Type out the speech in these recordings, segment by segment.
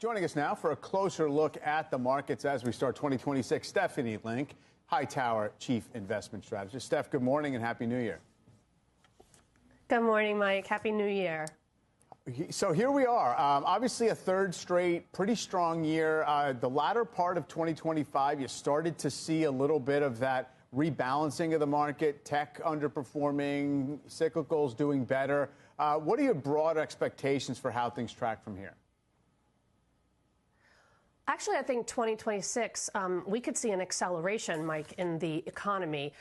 Joining us now for a closer look at the markets as we start 2026, Stephanie Link, Hightower Chief Investment Strategist. Steph, good morning and Happy New Year. Good morning, Mike. Happy New Year. So here we are. Obviously, a third straight, pretty strong year. The latter part of 2025, you started to see a little bit of that rebalancing of the market, tech underperforming, cyclicals doing better. What are your broad expectations for how things track from here? Actually, I think 2026, we could see an acceleration, Mike, in the economy,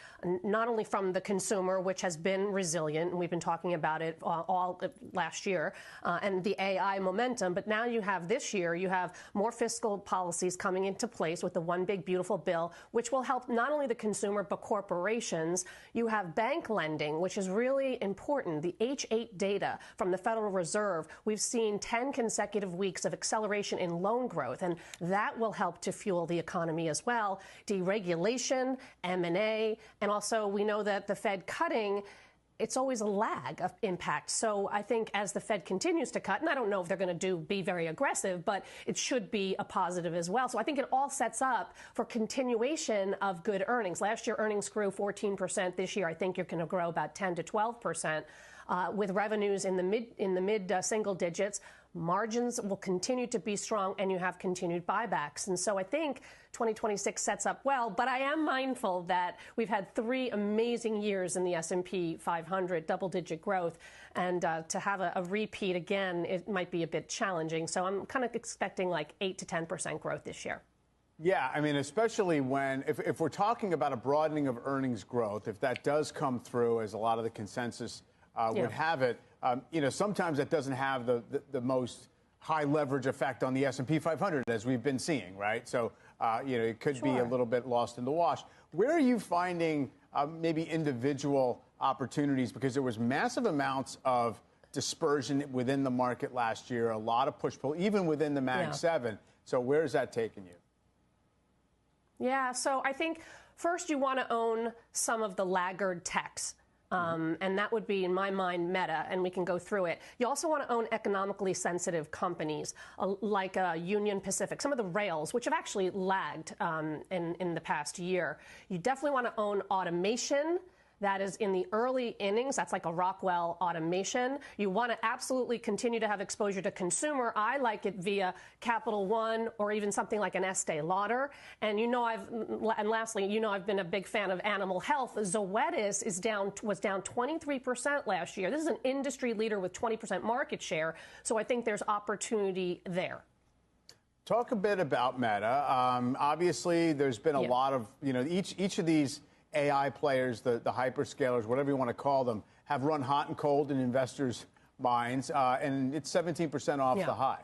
not only from the consumer, which has been resilient, and we've been talking about it all last year, and the AI momentum, but now you have this year, you have more fiscal policies coming into place with the One Big Beautiful Bill, which will help not only the consumer, but corporations. You have bank lending, which is really important. The H8 data from the Federal Reserve, we've seen 10 consecutive weeks of acceleration in loan growth, and that will help to fuel the economy as well. Deregulation, M&A, and also we know that the Fed cutting, it's always a lag of impact. So I think as the Fed continues to cut, and I don't know if they're going to be very aggressive, but it should be a positive as well. So I think it all sets up for continuation of good earnings. Last year, earnings grew 14%. This year, I think you're going to grow about 10 to 12%. With revenues in the mid single digits, margins will continue to be strong, and you have continued buybacks. And so I think 2026 sets up well. But I am mindful that we've had 3 amazing years in the S&P 500, double-digit growth, and to have a repeat again, it might be a bit challenging. So I'm kind of expecting like 8 to 10% growth this year. Yeah, I mean, especially when, if we're talking about a broadening of earnings growth, if that does come through, as a lot of the consensus would have it, sometimes that doesn't have the most high leverage effect on the S&P 500 as we've been seeing, right? So, it could be a little bit lost in the wash. Where are you finding maybe individual opportunities? Because there was massive amounts of dispersion within the market last year, a lot of push-pull, even within the Mag 7. So where is that taking you? Yeah, so I think first you want to own some of the laggard techs. And that would be, in my mind, Meta, and we can go through it. You also want to own economically sensitive companies like Union Pacific, some of the rails, which have actually lagged in the past year. You definitely want to own automation. That is in the early innings. That's like a Rockwell Automation. You want to absolutely continue to have exposure to consumer. I like it via Capital One or even something like an Estee Lauder. And lastly, I've been a big fan of animal health. Zoetis was down 23% last year. This is an industry leader with 20% market share. So I think there's opportunity there. Talk a bit about Meta. Obviously, there's been a lot of, each of these AI players, the hyperscalers, whatever you want to call them, have run hot and cold in investors' minds, and it's 17% off the high.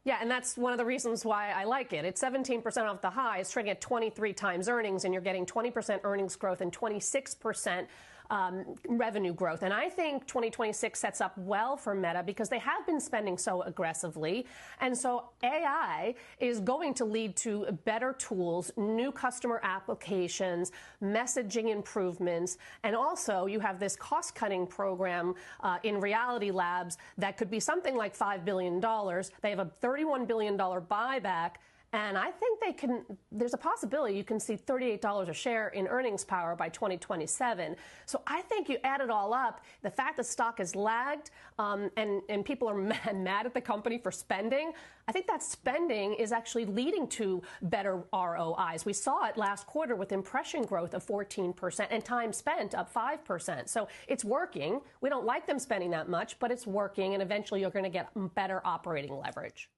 Yeah, and that's one of the reasons why I like it. It's 17% off the high. It's trading at 23 times earnings, and you're getting 20% earnings growth and 26% revenue growth. And I think 2026 sets up well for Meta because they have been spending so aggressively. And so AI is going to lead to better tools, new customer applications, messaging improvements. And also you have this cost-cutting program in Reality Labs that could be something like $5 billion. They have a $31 billion buyback. And I think there's a possibility you can see $38 a share in earnings power by 2027. So I think you add it all up, the fact that stock has lagged and people are mad at the company for spending, I think that spending is actually leading to better ROIs. We saw it last quarter with impression growth of 14% and time spent up 5%. So it's working. We don't like them spending that much, but it's working. And eventually you're going to get better operating leverage.